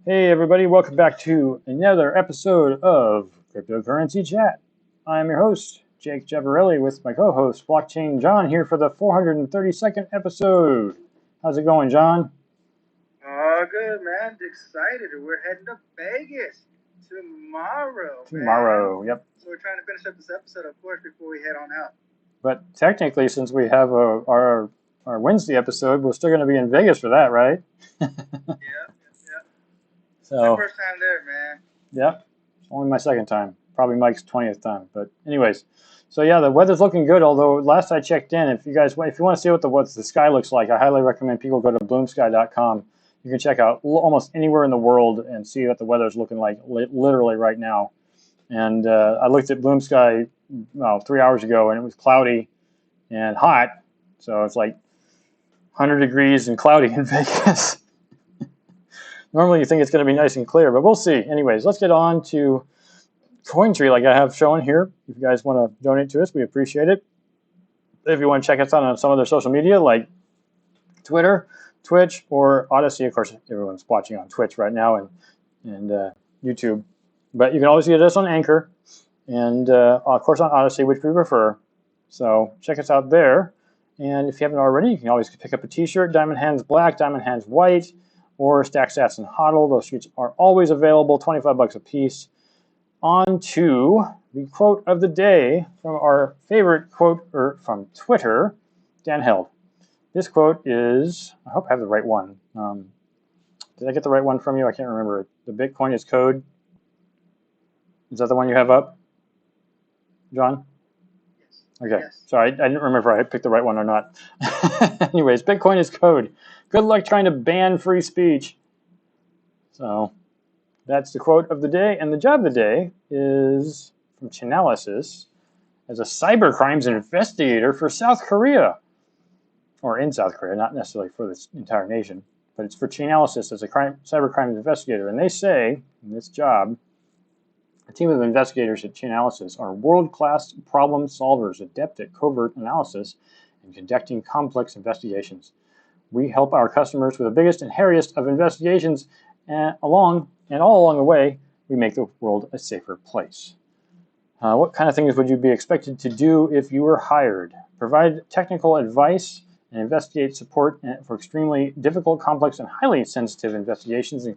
Hey everybody, welcome back to another episode of Cryptocurrency Chat. I'm your host, Jake Javarelli, with my co-host, Blockchain John, here for the 432nd episode. How's it going, John? Oh, good, man. Excited. We're heading to Vegas tomorrow, Tomorrow, man. yep. So we're trying to finish up this episode, of course, before we head on out. But technically, since we have our Wednesday episode, we're still going to be in Vegas for that, right? Yeah. My So, first time there, man. yep, it's only my second time. Probably Mike's 20th time. But anyways, so yeah, the weather's looking good. Although last I checked in, if you want to see what the sky looks like, I highly recommend people go to bloomsky.com. You can check out almost anywhere in the world and see what the weather's looking like literally right now. And I looked at Bloom Sky 3 hours ago, and it was cloudy and hot. So it's like 100 degrees and cloudy in Vegas. Normally you think it's going to be nice and clear, but we'll see. Anyways, let's get on to Cointree, like I have shown here. If you guys want to donate to us, we appreciate it. If you want to check us out on some of their social media, like Twitter, Twitch, or Odyssey. Of course, everyone's watching on Twitch right now and YouTube. But you can always get us on Anchor and, of course, on Odyssey, which we prefer. So check us out there. And if you haven't already, you can always pick up a t-shirt, Diamond Hands Black, Diamond Hands White, or Stack Sats and HODL. Those shirts are always available, 25 bucks a piece. On to the quote of the day from our favorite quote from Twitter, Dan Held. This quote is, I hope I have the right one. Did I get the right one from you? I can't remember. The Bitcoin is code. Is that the one you have up, John? Yes. Okay. Yes. Sorry, I didn't remember if I picked the right one or not. Anyways, Bitcoin is code. Good luck trying to ban free speech. So that's the quote of the day. And the job of the day is from Chainalysis as a cybercrimes investigator for South Korea. Or in South Korea, not necessarily for this entire nation, but it's for Chainalysis as a cybercrime investigator. And they say, in this job, a team of investigators at Chainalysis are world-class problem solvers, adept at covert analysis and conducting complex investigations. We help our customers with the biggest and hairiest of investigations, and all along the way, we make the world a safer place. What kind of things would you be expected to do if you were hired? Provide technical advice and investigate support for extremely difficult, complex, and highly sensitive investigations,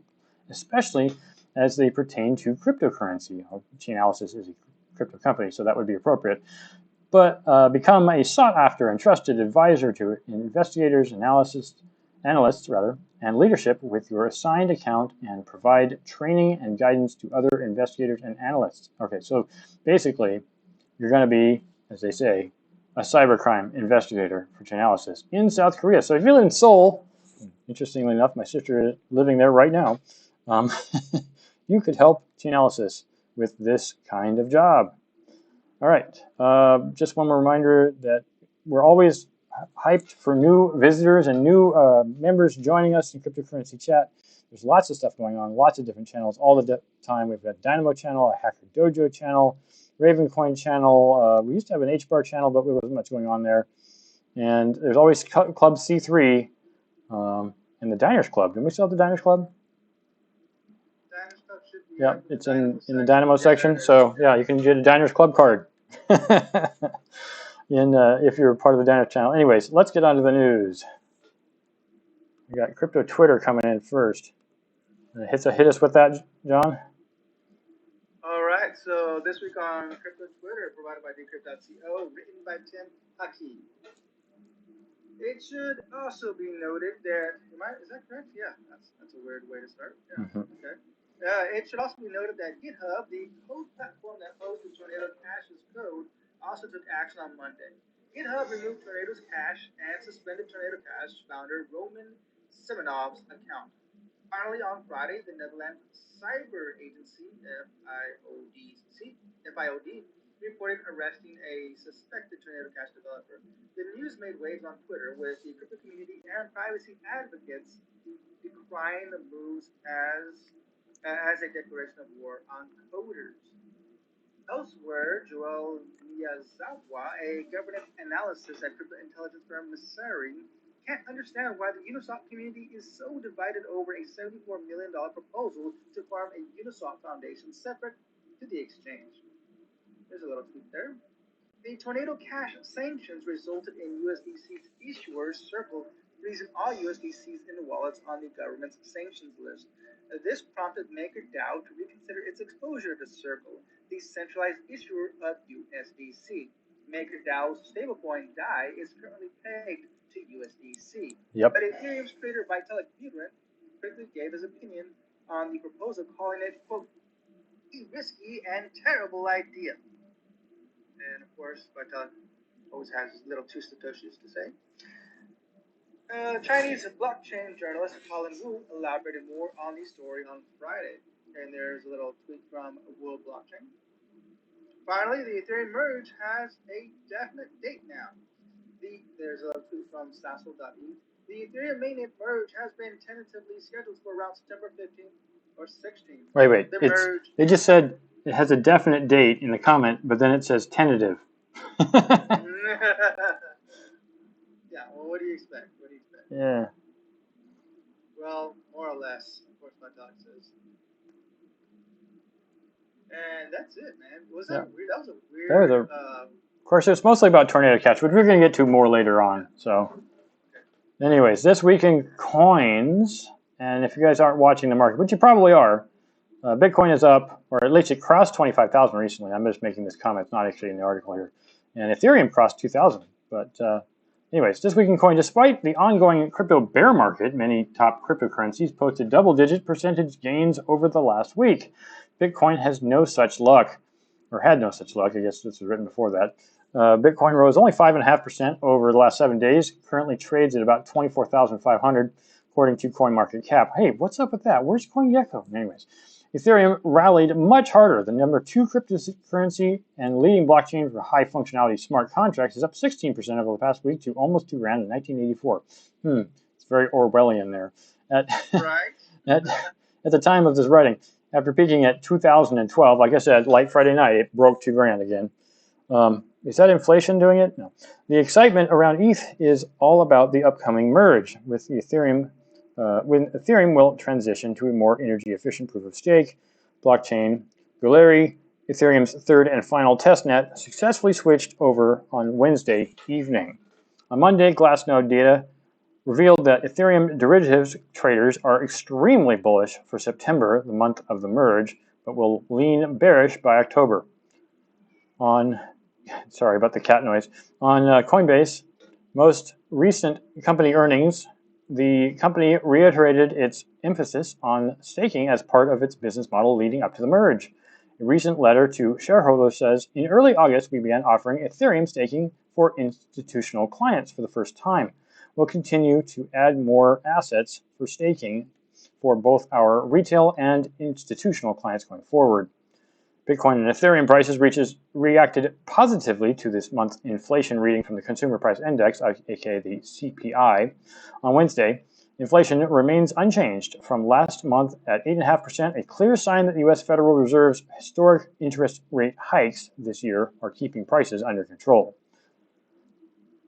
especially as they pertain to cryptocurrency. Chainalysis is a crypto company, so that would be appropriate. But become a sought-after and trusted advisor to investigators, analysts, and leadership with your assigned account and provide training and guidance to other investigators and analysts. Okay, so basically, you're going to be, as they say, a cybercrime investigator for Chainalysis in South Korea. So if you live in Seoul, interestingly enough, my sister is living there right now, you could help Chainalysis with this kind of job. All right, just one more reminder that we're always hyped for new visitors and new members joining us in Cryptocurrency Chat. There's lots of stuff going on, lots of different channels all the time. We've got Dynamo channel, a Hacker Dojo channel, Ravencoin channel. We used to have an HBAR channel, but there wasn't much going on there. And there's always Club C3 and the Diners Club. Didn't we still have the Diners Club? Diners Club should be. Yeah, it's in the Dynamo section. So yeah, you can get a Diners Club card. If you're part of the Diners channel. Anyways, let's get on to the news. We got crypto Twitter coming in first. Hit us with that, John. All right. So this week on Crypto Twitter, provided by Decrypt.co, written by Tim Haki. It should also be noted that, is that correct? Yeah, that's a weird way to start. Yeah, okay. It should also be noted that GitHub, the code platform that hosted Tornado Cash's code, also took action on Monday. GitHub removed Tornado's Cash and suspended Tornado Cash founder Roman Simonov's account. Finally, on Friday, the Netherlands Cyber Agency, FIOD, reported arresting a suspected Tornado Cash developer. The news made waves on Twitter, with the crypto community and privacy advocates decrying the moves as a declaration of war on coders. Elsewhere, Joel Miyazawa, a governance analyst at crypto intelligence firm Messari, can't understand why the Uniswap community is so divided over a $74 million proposal to form a Uniswap Foundation separate to the exchange. There's a little tweet there. The Tornado Cash sanctions resulted in USDC's issuers Circle freezing all USDCs in wallets on the government's sanctions list. This prompted MakerDAO to reconsider its exposure to Circle, the centralized issuer of USDC. MakerDAO's stablecoin DAI is currently pegged to USDC. Yep. But Ethereum's creator Vitalik Buterin quickly gave his opinion on the proposal, calling it, quote, a risky and terrible idea. And of course, Vitalik always has little two satoshis to say. Chinese blockchain journalist Colin Wu elaborated more on the story on Friday. And there's a little tweet from World Blockchain. Finally, the Ethereum merge has a definite date now. There's a tweet from Sassel.e. The Ethereum mainnet merge has been tentatively scheduled for around September 15th or 16th. Wait. They just said it has a definite date in the comment, but then it says tentative. Yeah, well, what do you expect? Yeah. Well, more or less, of course, my doc says. And that's it, man. Was that weird? That was a weird. Of course, it's mostly about Tornado Cash, which we're going to get to more later on. So, anyways, this week in coins, and if you guys aren't watching the market, which you probably are, Bitcoin is up, or at least it crossed 25,000 recently. I'm just making this comment, it's not actually in the article here. And Ethereum crossed 2,000. But anyways, this week in coin, despite the ongoing crypto bear market, many top cryptocurrencies posted double-digit percentage gains over the last week. Bitcoin has no such luck, or had no such luck. I guess this was written before that. Bitcoin rose only 5.5% over the last 7 days. Currently trades at about 24,500, according to CoinMarketCap. Hey, what's up with that? Where's CoinGecko? Anyways, Ethereum rallied much harder. The number 2 cryptocurrency and leading blockchain for high functionality smart contracts is up 16% over the past week to almost 2 grand in 1984. It's very Orwellian there. At the time of this writing, after peaking at 2012, like I said, late Friday night, it broke 2 grand again. Is that inflation doing it? No. The excitement around ETH is all about the upcoming merge with Ethereum. When Ethereum will transition to a more energy-efficient proof-of-stake blockchain. Galleri, Ethereum's third and final testnet, successfully switched over on Wednesday evening. On Monday, Glassnode data revealed that Ethereum derivatives traders are extremely bullish for September, the month of the merge, but will lean bearish by October. Sorry about the cat noise. On Coinbase, most recent company earnings, the company reiterated its emphasis on staking as part of its business model leading up to the merge. A recent letter to shareholders says, in early August, we began offering Ethereum staking for institutional clients for the first time. We'll continue to add more assets for staking for both our retail and institutional clients going forward. Bitcoin and Ethereum prices reacted positively to this month's inflation reading from the Consumer Price Index, aka the CPI. On Wednesday, inflation remains unchanged from last month at 8.5%, a clear sign that the U.S. Federal Reserve's historic interest rate hikes this year are keeping prices under control.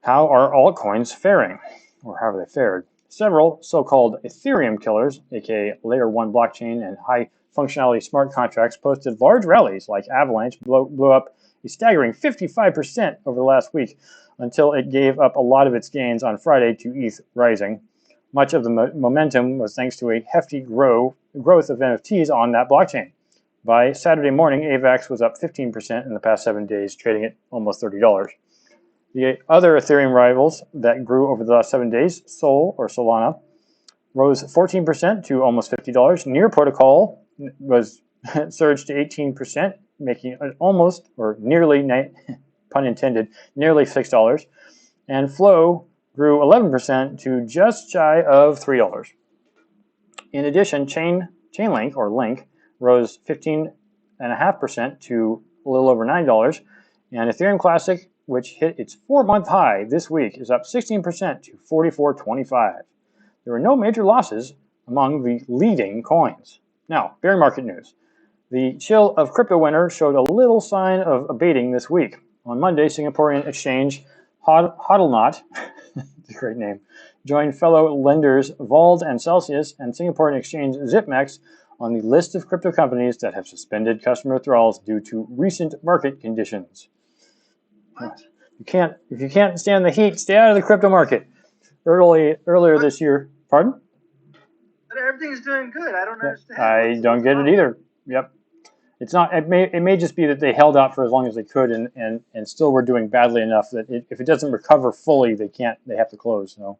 How are altcoins faring, or how have they fared? Several so-called Ethereum killers, aka Layer 1 blockchain and high functionality smart contracts, posted large rallies like Avalanche blew up a staggering 55% over the last week until it gave up a lot of its gains on Friday to ETH rising. Much of the momentum was thanks to a hefty growth of NFTs on that blockchain. By Saturday morning, AVAX was up 15% in the past 7 days, trading at almost $30. The other Ethereum rivals that grew over the last 7 days, Sol or Solana, rose 14% to almost $50. Near Protocol was surged to 18%, making it almost, or nearly, pun intended, nearly $6. And Flow grew 11% to just shy of $3. In addition, Chainlink, or Link, rose 15.5% to a little over $9. And Ethereum Classic, which hit its 4-month high this week, is up 16% to $44.25. There were no major losses among the leading coins. Now, bear market news. The chill of crypto winter showed a little sign of abating this week. On Monday, Singaporean exchange Hodlnaut, it's a great name, joined fellow lenders Vald and Celsius and Singaporean exchange ZipMex on the list of crypto companies that have suspended customer withdrawals due to recent market conditions. What? If you can't stand the heat, stay out of the crypto market. Earlier this year, pardon? But everything's doing good. I don't understand. I don't get it either. Yep. It's not. It may just be that they held out for as long as they could, and still were doing badly enough that if it doesn't recover fully, they have to close. So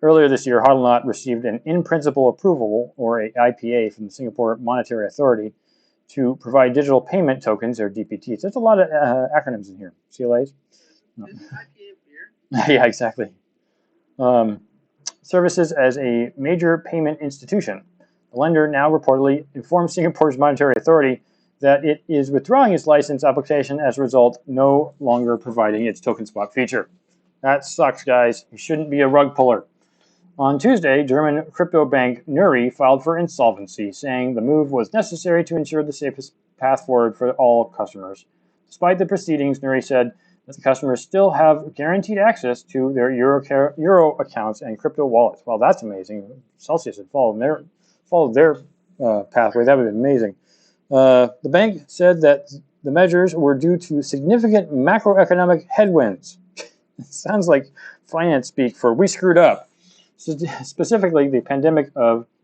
earlier this year, Hodlnaut received an in-principle approval, or a IPA, from the Singapore Monetary Authority to provide digital payment tokens, or DPTs. There's a lot of acronyms in here. CLAs. Isn't IPA beer? Yeah, exactly. Services as a major payment institution. The lender now reportedly informed Singapore's Monetary Authority that it is withdrawing its license application as a result, no longer providing its token swap feature. That sucks, guys. You shouldn't be a rug puller. On Tuesday, German crypto bank Nuri filed for insolvency, saying the move was necessary to ensure the safest path forward for all customers. Despite the proceedings, Nuri said that the customers still have guaranteed access to their Euro accounts and crypto wallets. Well, that's amazing. Celsius had followed their pathway. That would be amazing. The bank said that the measures were due to significant macroeconomic headwinds. It sounds like finance speak for "we screwed up." Specifically, the pandemic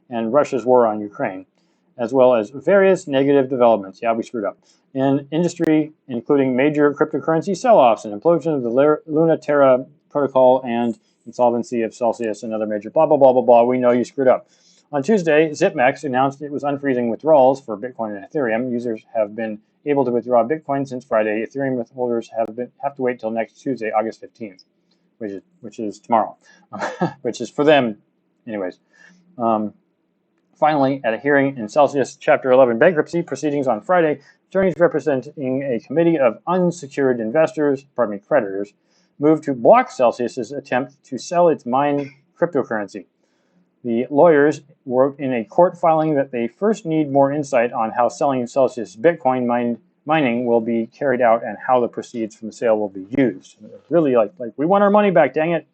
and Russia's war on Ukraine, as well as various negative developments. Yeah, we screwed up. In industry, including major cryptocurrency sell-offs and implosion of the Luna Terra protocol and insolvency of Celsius and other major blah, blah, blah, blah, blah. We know you screwed up. On Tuesday, ZipMex announced it was unfreezing withdrawals for Bitcoin and Ethereum. Users have been able to withdraw Bitcoin since Friday. Ethereum holders have to wait till next Tuesday, August 15th, which is tomorrow, which is for them, anyways. Finally, at a hearing in Celsius Chapter 11 bankruptcy proceedings on Friday, attorneys representing a committee of unsecured creditors, moved to block Celsius's attempt to sell its mined cryptocurrency. The lawyers wrote in a court filing that they first need more insight on how selling Celsius Bitcoin mining will be carried out and how the proceeds from the sale will be used. Really, like we want our money back, dang it.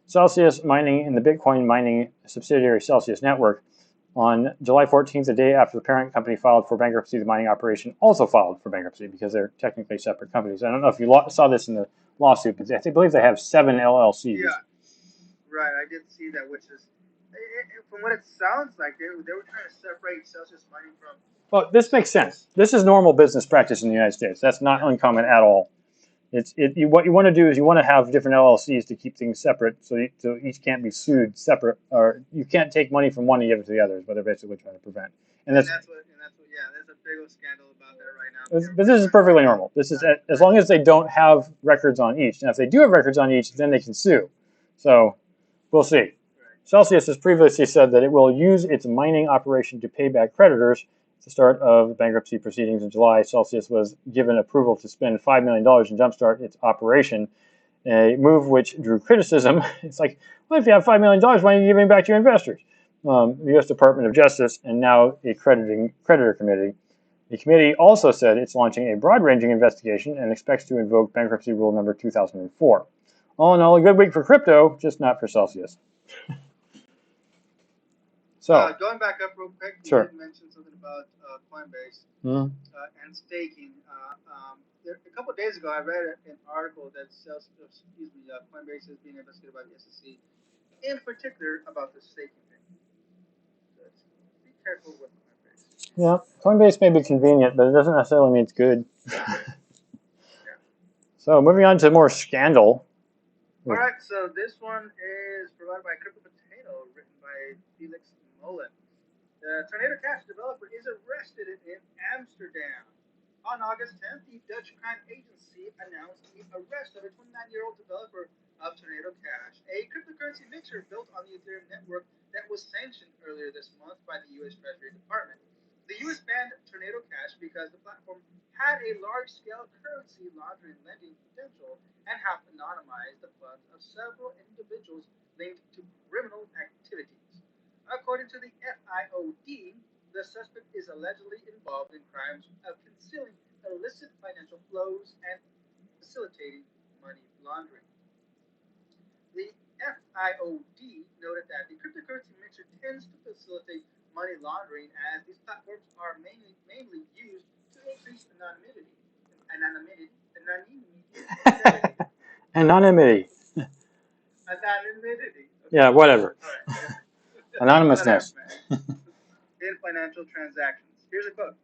Celsius Mining and the Bitcoin mining subsidiary Celsius Network. On July 14th, the day after the parent company filed for bankruptcy, the mining operation also filed for bankruptcy because they're technically separate companies. I don't know if you saw this in the lawsuit, but I believe they have 7 LLCs. Yeah, right. I did see that, which is, from what it sounds like, they were trying to separate Celsius Mining from. Well, this makes sense. This is normal business practice in the United States. That's not uncommon at all. What you want to do is you want to have different LLCs to keep things separate, so each can't be sued separate, or you can't take money from one and give it to the other. Is what they're basically trying to prevent. And that's what there's a big old scandal about that right now. But this is perfectly normal. This is as long as they don't have records on each. And if they do have records on each, then they can sue. So we'll see. Right. Celsius has previously said that it will use its mining operation to pay back creditors. At the start of bankruptcy proceedings in July, Celsius was given approval to spend $5 million and jumpstart its operation, a move which drew criticism. It's like, well, if you have $5 million, why aren't you giving it back to your investors? The U.S. Department of Justice and now a creditor committee. The committee also said it's launching a broad-ranging investigation and expects to invoke bankruptcy rule number 2004. All in all, a good week for crypto, just not for Celsius. So, going back up real quick, you did mention something about Coinbase and staking. A couple of days ago, I read an article that Coinbase is being investigated by the SEC, in particular about the staking thing. So be careful with Coinbase. Yeah, Coinbase may be convenient, but it doesn't necessarily mean it's good. Yeah. So, moving on to more scandal. All right, so this one is provided by CRYPTOPOTATO, written by Felix Mullen. The Tornado Cash developer is arrested in Amsterdam. On August 10th, the Dutch crime agency announced the arrest of a 29-year-old developer of Tornado Cash, a cryptocurrency mixer built on the Ethereum network that was sanctioned earlier this month by the U.S. Treasury Department. The U.S. banned Tornado Cash because the platform had a large-scale currency laundering lending potential and have anonymized the funds of several individuals linked to criminal activities. According to the FIOD, the suspect is allegedly involved in crimes of concealing illicit financial flows and facilitating money laundering. The FIOD noted that the cryptocurrency mixer tends to facilitate money laundering as these platforms are mainly used to increase anonymity. Anonymity. Anonymity. Yeah, Okay. whatever. All right. Whatever, Anonymousness. man. In financial transactions. Here's a quote.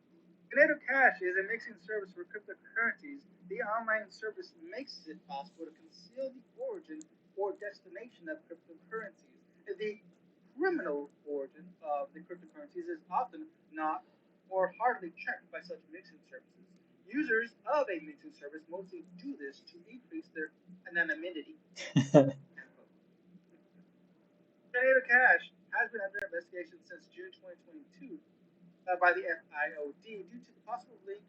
Tornado Cash is a mixing service for cryptocurrencies. The online service makes it possible to conceal the origin or destination of cryptocurrencies. The criminal origin of the cryptocurrencies is often not or hardly checked by such mixing services. Users of a mixing service mostly do this to increase their anonymity. Tornado Cash has been under investigation since June 2022 by the FIOD due to the possible link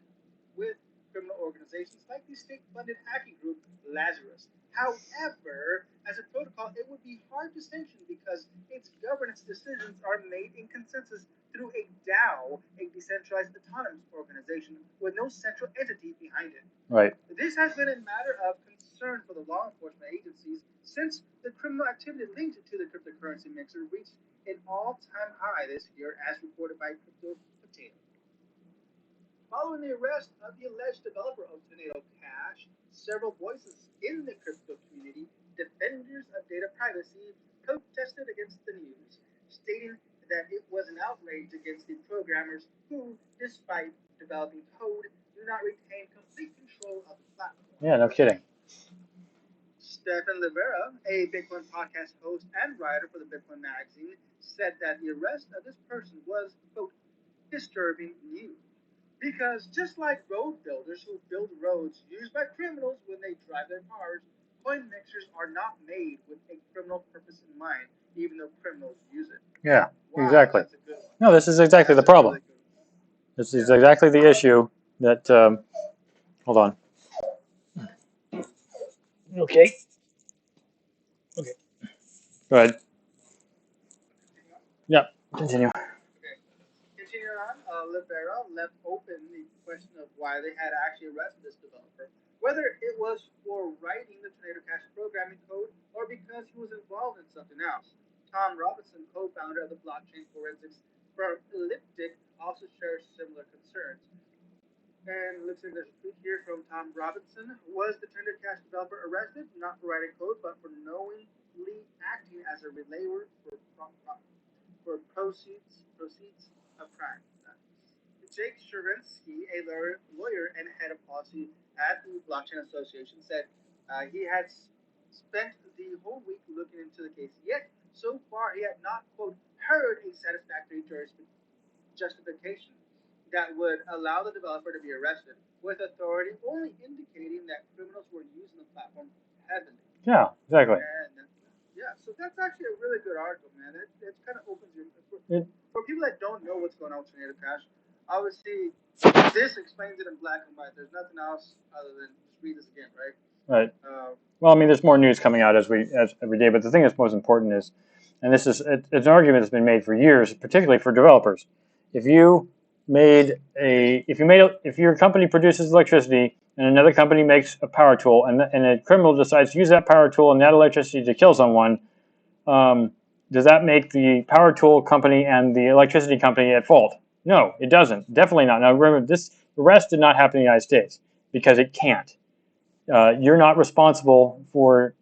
with criminal organizations like the state-funded hacking group Lazarus. However, as a protocol, it would be hard to sanction because its governance decisions are made in consensus through a DAO, a decentralized autonomous organization with no central entity behind it. Right. This has been a matter of concern for the law enforcement agencies since the criminal activity linked to the cryptocurrency mixer reached an all-time high this year, as reported by CryptoPotato. Following the arrest of the alleged developer of Tornado Cash, several voices in the crypto community, defenders of data privacy, protested against the news, stating that it was an outrage against the programmers who, despite developing code, do not retain complete control of the platform. Yeah, no kidding. Stefan Livera, a Bitcoin podcast host and writer for the Bitcoin magazine, said that the arrest of this person was, quote, disturbing news. Because just like road builders who build roads used by criminals when they drive their cars, coin mixers are not made with a criminal purpose in mind, even though criminals use it. Yeah, Wow, exactly. that's a good one. No, this is exactly the problem. Really this is exactly the issue that, hold on. Okay. Okay. Go ahead. Yeah, continue. Okay. Continuing on, Libera left open the question of why they had actually arrested this developer, whether it was for writing the Tornado Cash programming code or because he was involved in something else. Tom Robinson, co-founder of the blockchain forensics firm Elliptic, also shares similar concerns. And looks like there's a tweet here from Tom Robinson. Was the Tornado Cash developer arrested not for writing code, but for knowingly acting as a relayer for proceeds of crime? Jake Sherinsky, a lawyer and head of policy at the Blockchain Association, said he had spent the whole week looking into the case. Yet, so far, he had not, quote, heard a satisfactory justification that would allow the developer to be arrested, with authority only indicating that criminals were using the platform heavily. Yeah, exactly. And yeah, so that's actually a really good article, man. It kind of opens your for people that don't know what's going on with Tornado Cash. Obviously, this explains it in black and white. There's nothing else other than just read this again, right? Right. Well, I mean, there's more news coming out as every day, but the thing that's most important is, and this is it's an argument that's been made for years, particularly for developers. If your company produces electricity and another company makes a power tool, and a criminal decides to use that power tool and that electricity to kill someone, does that make the power tool company and the electricity company at fault? No, it doesn't. Definitely not. Now, remember, this arrest did not happen in the United States because it can't. You're not responsible for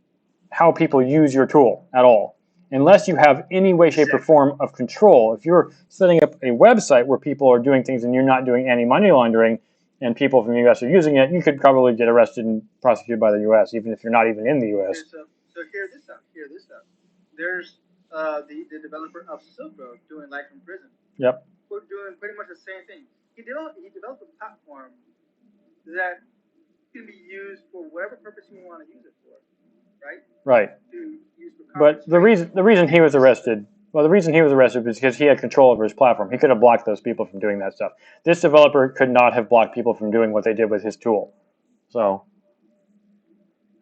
how people use your tool at all, unless you have any way, shape, or form of control. If you're setting up a website where people are doing things and you're not doing any money laundering, and people from the U.S. are using it, you could probably get arrested and prosecuted by the U.S., even if you're not even in the U.S. Okay, so hear this out. There's the developer of Silk Road doing life in prison. Yep. We're doing pretty much the same thing. He developed a platform that can be used for whatever purpose you want to use it for, right? Right. But the reason he was arrested, was because he had control over his platform. He could have blocked those people from doing that stuff. This developer could not have blocked people from doing what they did with his tool. So,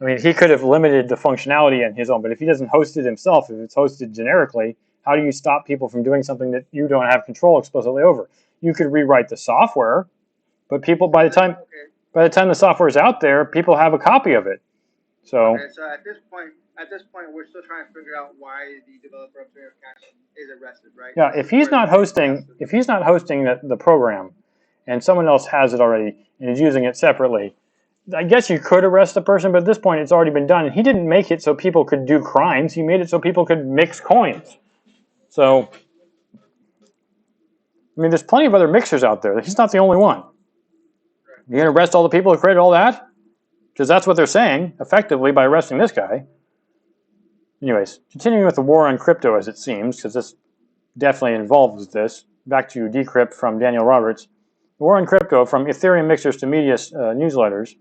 I mean, he could have limited the functionality in his own, but if he doesn't host it himself, if it's hosted generically, how do you stop people from doing something that you don't have control explicitly over? You could rewrite the software, but people, by the time the software is out there, people have a copy of it. So at this point, at this point, we're still trying to figure out why the developer of Tornado Cash is arrested, right? Yeah, if he's not hosting the program, and someone else has it already and is using it separately, I guess you could arrest the person, but at this point it's already been done. And he didn't make it so people could do crimes. He made it so people could mix coins. So, I mean, there's plenty of other mixers out there. He's not the only one. You're going to arrest all the people who created all that? Because that's what they're saying, effectively, by arresting this guy. Anyways, continuing with the war on crypto, as it seems, because this definitely involves this. Back to Decrypt from Daniel Roberts. The war on crypto, from Ethereum mixers to media newsletters.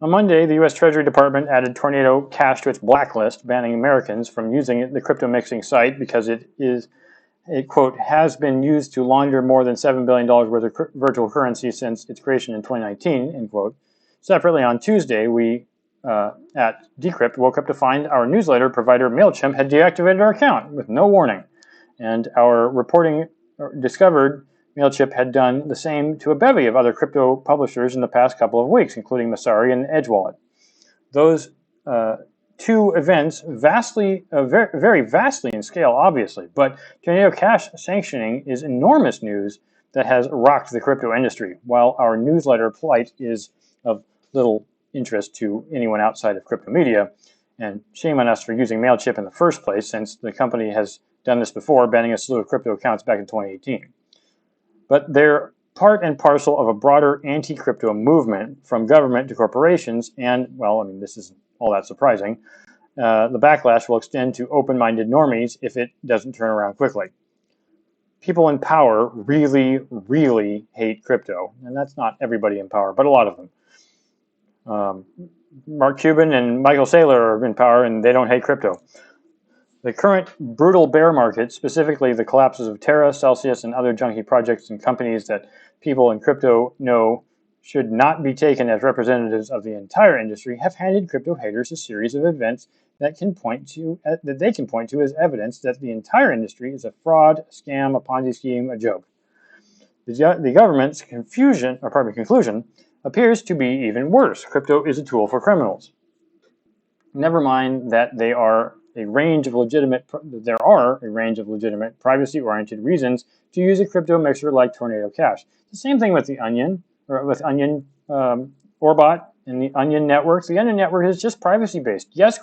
On Monday, the U.S. Treasury Department added Tornado Cash to its blacklist, banning Americans from using the crypto mixing site because it, quote, has been used to launder more than $7 billion worth of virtual currency since its creation in 2019, end quote. Separately, on Tuesday, we at Decrypt woke up to find our newsletter provider MailChimp had deactivated our account with no warning. And our reporting discovered MailChimp had done the same to a bevy of other crypto publishers in the past couple of weeks, including Masari and EdgeWallet. Those two events very vastly in scale, obviously, but Tornado Cash sanctioning is enormous news that has rocked the crypto industry, while our newsletter plight is of little interest to anyone outside of crypto media. And shame on us for using MailChimp in the first place, since the company has done this before, banning a slew of crypto accounts back in 2018. But they're part and parcel of a broader anti-crypto movement, from government to corporations, and, well, I mean, this isn't all that surprising. The backlash will extend to open-minded normies if it doesn't turn around quickly. People in power really, really hate crypto, and that's not everybody in power, but a lot of them. Mark Cuban and Michael Saylor are in power, and they don't hate crypto. The current brutal bear market, specifically the collapses of Terra, Celsius, and other junky projects and companies that people in crypto know should not be taken as representatives of the entire industry, have handed crypto haters a series of events that they can point to as evidence that the entire industry is a fraud, a scam, a Ponzi scheme, a joke. The government's conclusion appears to be even worse. Crypto is a tool for criminals. Never mind that there are a range of legitimate privacy-oriented reasons to use a crypto mixer like Tornado Cash. The same thing with the Onion, or with Onion Orbot and the Onion networks. The Onion network is just privacy-based. Yes,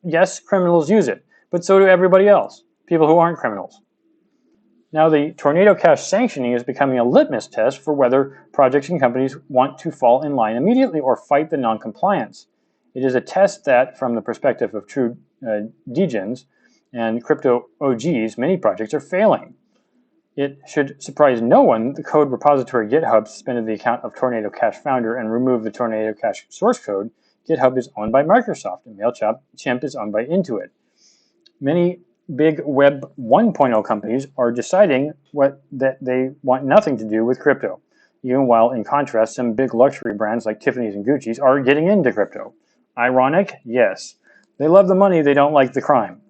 yes, criminals use it, but so do everybody else, people who aren't criminals. Now, the Tornado Cash sanctioning is becoming a litmus test for whether projects and companies want to fall in line immediately or fight the non-compliance. It is a test that, from the perspective of true degens and crypto OGs, many projects are failing. It should surprise no one the code repository GitHub suspended the account of Tornado Cash founder and removed the Tornado Cash source code. GitHub is owned by Microsoft, and MailChimp is owned by Intuit. Many big Web 1.0 companies are deciding that they want nothing to do with crypto, even while, in contrast, some big luxury brands like Tiffany's and Gucci's are getting into crypto. Ironic? Yes. They love the money, they don't like the crime.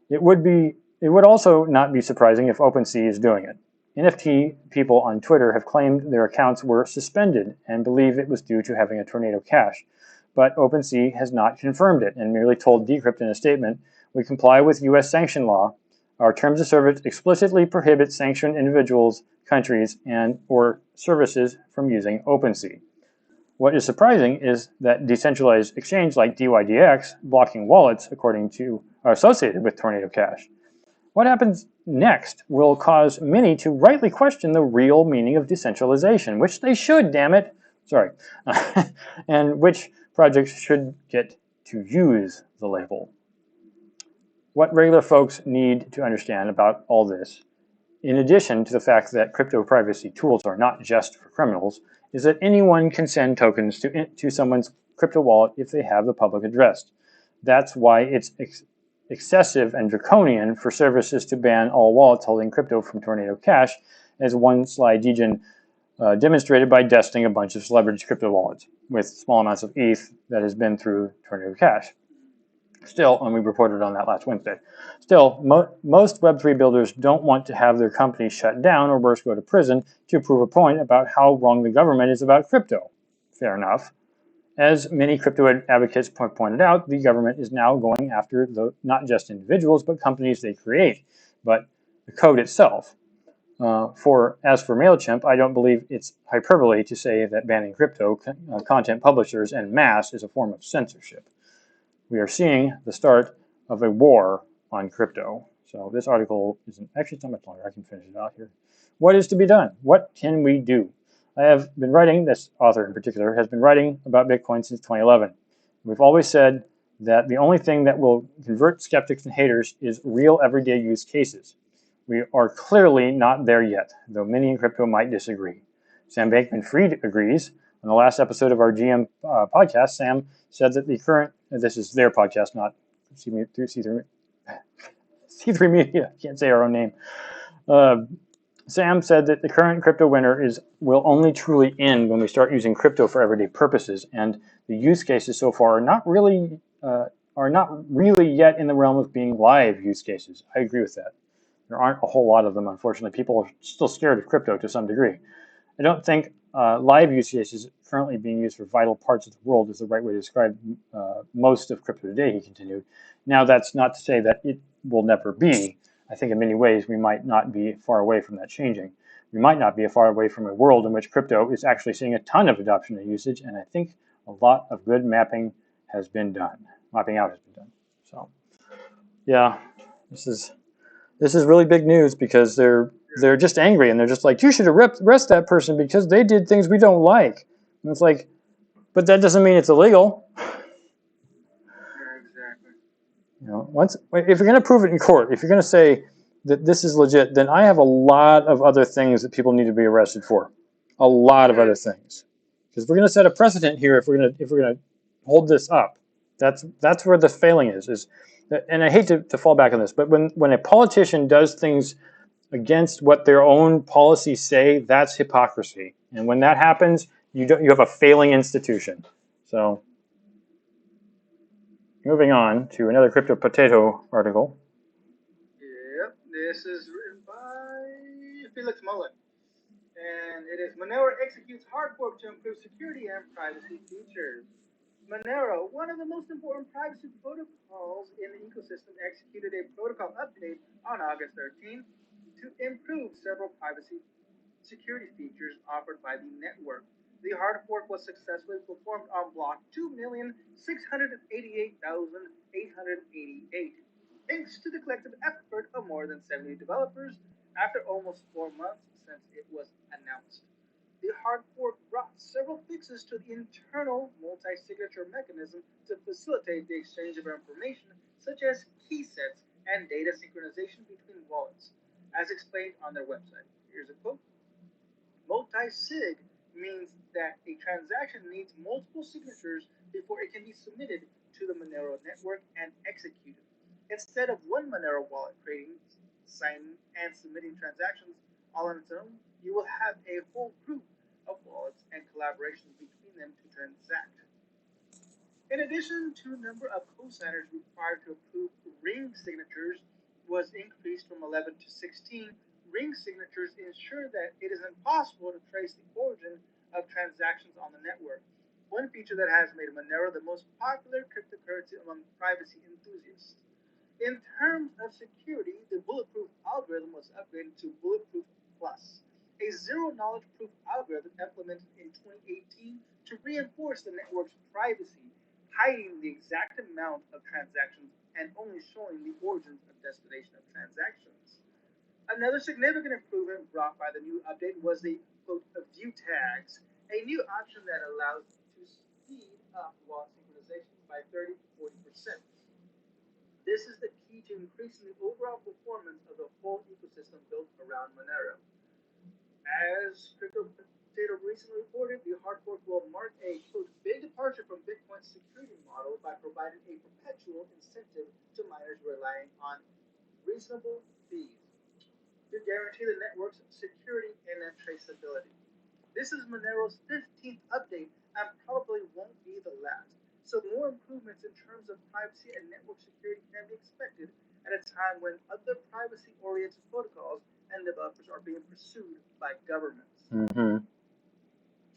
It would also not be surprising if OpenSea is doing it. NFT people on Twitter have claimed their accounts were suspended and believe it was due to having a Tornado Cash. But OpenSea has not confirmed it and merely told Decrypt in a statement, "We comply with U.S. sanction law. Our terms of service explicitly prohibit sanctioned individuals, countries, and or services from using OpenSea." What is surprising is that decentralized exchanges like DYDX blocking wallets are associated with Tornado Cash. What happens next will cause many to rightly question the real meaning of decentralization, which they should, damn it. Sorry. And which projects should get to use the label. What regular folks need to understand about all this, in addition to the fact that crypto privacy tools are not just for criminals, is that anyone can send tokens to someone's crypto wallet if they have the public address. That's why it's excessive and draconian for services to ban all wallets holding crypto from Tornado Cash, as one sly degen demonstrated by dusting a bunch of celebrity crypto wallets with small amounts of ETH that has been through Tornado Cash. Still, and we reported on that last Wednesday, most Web3 builders don't want to have their company shut down or worse, go to prison to prove a point about how wrong the government is about crypto. Fair enough. As many crypto advocates pointed out, the government is now going after not just individuals, but companies they create, but the code itself. As for MailChimp, I don't believe it's hyperbole to say that banning crypto content publishers en masse is a form of censorship. We are seeing the start of a war on crypto. So this article isn't actually it's not much longer. I can finish it out here. What is to be done? What can we do? I have been writing, this author in particular, has been writing about Bitcoin since 2011. We've always said that the only thing that will convert skeptics and haters is real everyday use cases. We are clearly not there yet, though many in crypto might disagree. Sam Bankman-Fried agrees. On the last episode of our GM podcast, Sam said that the current, this is their podcast, not C3 Media, can't say our own name. Sam said that the current crypto winter will only truly end when we start using crypto for everyday purposes, and the use cases so far are not really yet in the realm of being live use cases. I agree with that. There aren't a whole lot of them, unfortunately. People are still scared of crypto to some degree. I don't think live use cases currently being used for vital parts of the world is the right way to describe most of crypto today, he continued. Now, that's not to say that it will never be. I think in many ways we might not be far away from that changing. We might not be far away from a world in which crypto is actually seeing a ton of adoption and usage, and I think a lot of good mapping out has been done. So, yeah, this is really big news because they're just angry and they're just like, you should arrest that person because they did things we don't like. And it's like, but that doesn't mean it's illegal. Yeah, exactly. If you're going to prove it in court, if you're going to say that this is legit, then I have a lot of other things that people need to be arrested for. A lot of other things, because we're going to set a precedent here if we're going to hold this up. That's where the failing is. And I hate to fall back on this, but when a politician does things against what their own policies say, that's hypocrisy. And when that happens, you have a failing institution. So, moving on to another CryptoPotato article. Yep, this is written by Felix Mullen. And it is Monero executes hard fork to improve security and privacy features. Monero, one of the most important privacy protocols in the ecosystem, executed a protocol update on August 13th to improve several privacy security features offered by the network. The hard fork was successfully performed on block 2,688,888, thanks to the collective effort of more than 70 developers after almost 4 months since it was announced. The hard fork brought several fixes to the internal multi-signature mechanism to facilitate the exchange of information, such as key sets and data synchronization between wallets, as explained on their website. Here's a quote. Multi-sig means that a transaction needs multiple signatures before it can be submitted to the Monero network and executed. Instead of one Monero wallet creating, signing, and submitting transactions all on its own, you will have a whole group of wallets and collaborations between them to transact. In addition to the number of cosigners required to approve ring signatures was increased from 11 to 16, ring signatures ensure that it is impossible to trace the origin of transactions on the network, one feature that has made Monero the most popular cryptocurrency among privacy enthusiasts. In terms of security, the Bulletproof algorithm was upgraded to Bulletproof Plus, a zero-knowledge proof algorithm implemented in 2018 to reinforce the network's privacy, hiding the exact amount of transactions and only showing the origins and destination of transactions. Another significant improvement brought by the new update was the quote, view tags, a new option that allows to speed up wallet synchronization by 30 to 40%. This is the key to increasing the overall performance of the whole ecosystem built around Monero. As CryptoPotato recently reported, the hard fork will mark a quote, big departure from Bitcoin's security model by providing a perpetual incentive to miners relying on reasonable fees to guarantee the network's security and traceability. This is Monero's 15th update and probably won't be the last. So more improvements in terms of privacy and network security can be expected at a time when other privacy-oriented protocols and developers are being pursued by governments. Mm-hmm.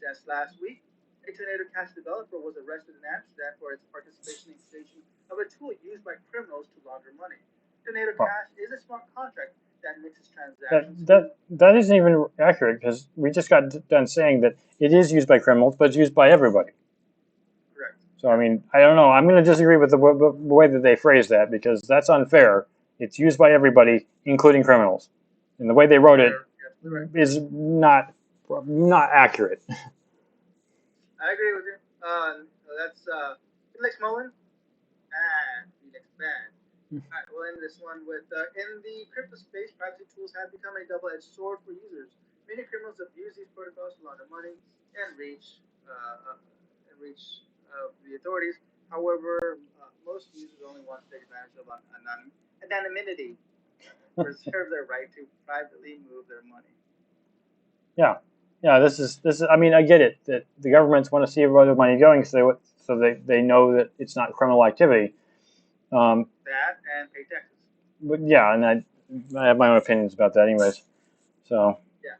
Just last week, A Tornado Cash developer was arrested in Amsterdam for its participation in creation of a tool used by criminals to launder money. Tornado Cash is a smart contract that mixes transactions. That isn't even accurate, because we just got done saying that it is used by criminals, but it's used by everybody. Correct. So, I mean, I don't know. I'm going to disagree with the way that they phrase that, because that's unfair. It's used by everybody, including criminals. And the way they wrote it is not accurate. I agree with you. That's Felix Mullen. Felix bad. Alright, we'll end this one with in the crypto space, privacy tools have become a double-edged sword for users. Many criminals abuse these protocols to launder money and reach the authorities. However, most users only want to take advantage of anonymity, preserve their right to privately move their money. Yeah, This is. I mean, I get it that the governments want to see where their money going, so they know that it's not criminal activity. That and pay taxes. But yeah, and I have my own opinions about that, anyways. So yeah,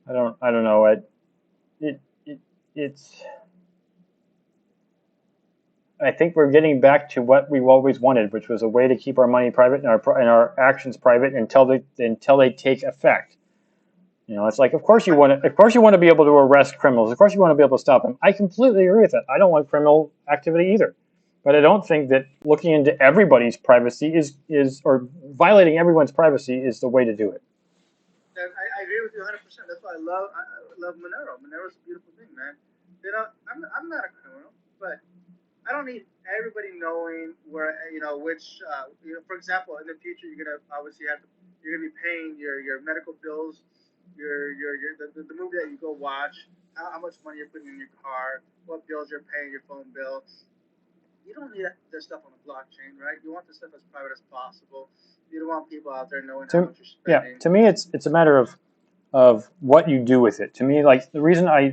I don't know. It's. I think we're getting back to what we've always wanted, which was a way to keep our money private and our actions private until they take effect. You know, it's like, of course you want to be able to arrest criminals. Of course you want to be able to stop them. I completely agree with that. I don't want criminal activity either. But I don't think that looking into everybody's privacy is or violating everyone's privacy is the way to do it. I agree with you 100%. That's why I love Monero. Monero's a beautiful thing, man. You know, I'm not a criminal, but I don't need everybody knowing where which for example, in the future you're gonna obviously you're gonna be paying your medical bills, the movie that you go watch, how much money you're putting in your car, what bills you're paying, your phone bill. You don't need this stuff on the blockchain, right? You want this stuff as private as possible. You don't want people out there knowing how much you're spending. Yeah, to me it's a matter of what you do with it. To me, like, the reason how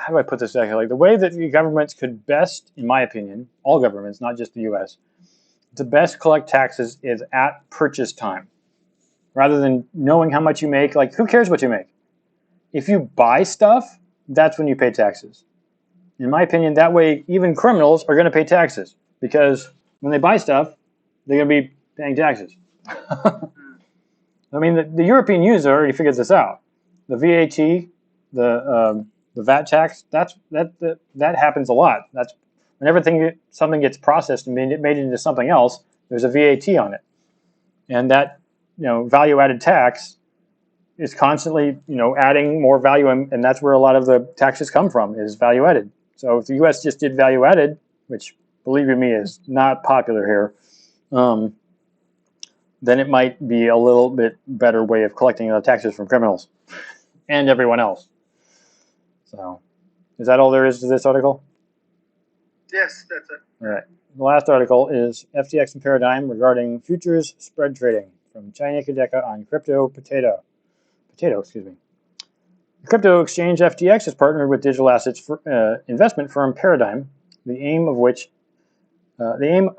do I put this exactly? Like, the way that the governments could best, in my opinion, all governments, not just the U.S., to best collect taxes is at purchase time, rather than knowing how much you make. Like, who cares what you make? If you buy stuff, that's when you pay taxes. In my opinion, that way even criminals are going to pay taxes, because when they buy stuff, they're going to be paying taxes. I mean, the European Union already figured this out. The VAT, the VAT tax, that happens a lot. That's whenever something gets processed and made into something else, there's a VAT on it, and that value-added tax is constantly adding more value, and that's where a lot of the taxes come from, is value-added. So if the U.S. just did value-added, which, believe you me, is not popular here, then it might be a little bit better way of collecting the taxes from criminals and everyone else. So, is that all there is to this article? Yes, that's it. All right. The last article is FTX and Paradigm regarding futures spread trading, from China Kadeka on CryPTOPOTATO. The crypto exchange FTX has partnered with digital assets investment firm Paradigm. The aim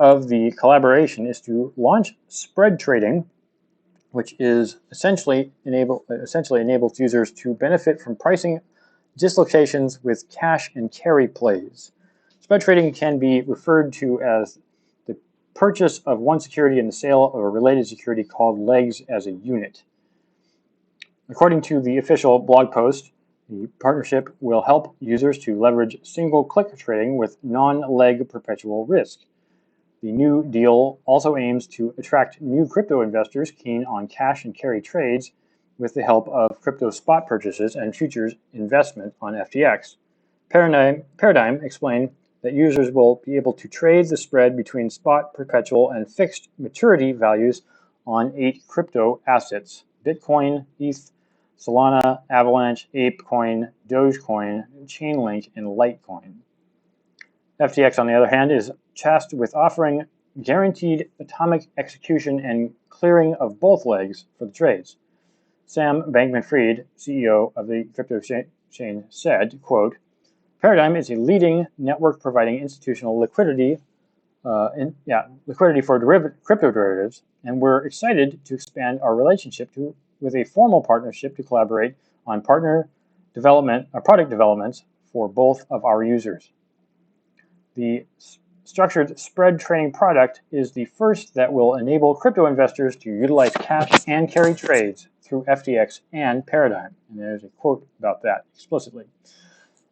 of the collaboration is to launch spread trading, which is essentially enables users to benefit from pricing dislocations with cash and carry plays. Spread trading can be referred to as the purchase of one security and the sale of a related security, called legs as a unit. According to the official blog post, the partnership will help users to leverage single-click trading with non-leg perpetual risk. The new deal also aims to attract new crypto investors keen on cash and carry trades with the help of crypto spot purchases and futures investment on FTX. Paradigm explained that users will be able to trade the spread between spot, perpetual, and fixed maturity values on 8 crypto assets: Bitcoin, ETH, Solana, Avalanche, ApeCoin, Dogecoin, Chainlink, and Litecoin. FTX, on the other hand, is tasked with offering guaranteed atomic execution and clearing of both legs for the trades. Sam Bankman-Fried, CEO of the crypto exchange, said, quote, "Paradigm is a leading network providing institutional liquidity for crypto derivatives, and we're excited to expand our relationship with a formal partnership to collaborate on partner product developments for both of our users. The structured spread trading product is the first that will enable crypto investors to utilize cash and carry trades through FTX and Paradigm. And there's a quote about that explicitly.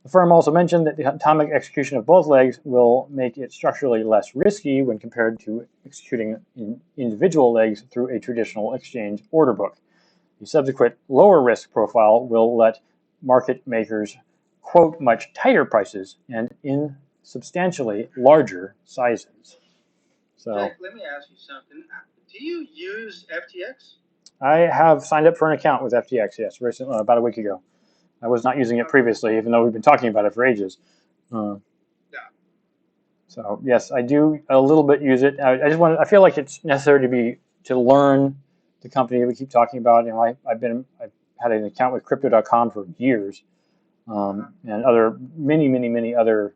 The firm also mentioned that the atomic execution of both legs will make it structurally less risky when compared to executing individual legs through a traditional exchange order book. The subsequent lower risk profile will let market makers quote much tighter prices and in substantially larger sizes. So, Jake, let me ask you something. Do you use FTX? I have signed up for an account with FTX, yes, recently, about a week ago. I was not using it previously, even though we've been talking about it for ages. Yeah. So yes, I do a little bit use it. I feel like it's necessary to learn the company we keep talking about. You know, I've had an account with Crypto.com for years, and many other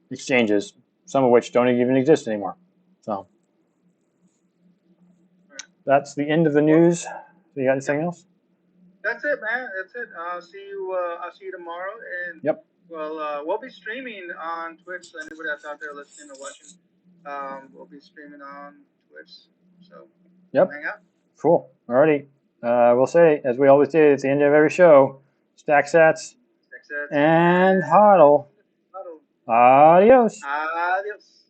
exchanges, some of which don't even exist anymore. So that's the end of the news. You got anything else? That's it, man. That's it. I'll see you tomorrow. And Yep. well, we'll be streaming on Twitch. So anybody that's out there listening or watching, we'll be streaming on Twitch. So yep. Hang out. Cool. Alrighty. We'll say, as we always say at the end of every show, stack sats and hodl. Adios. Adios.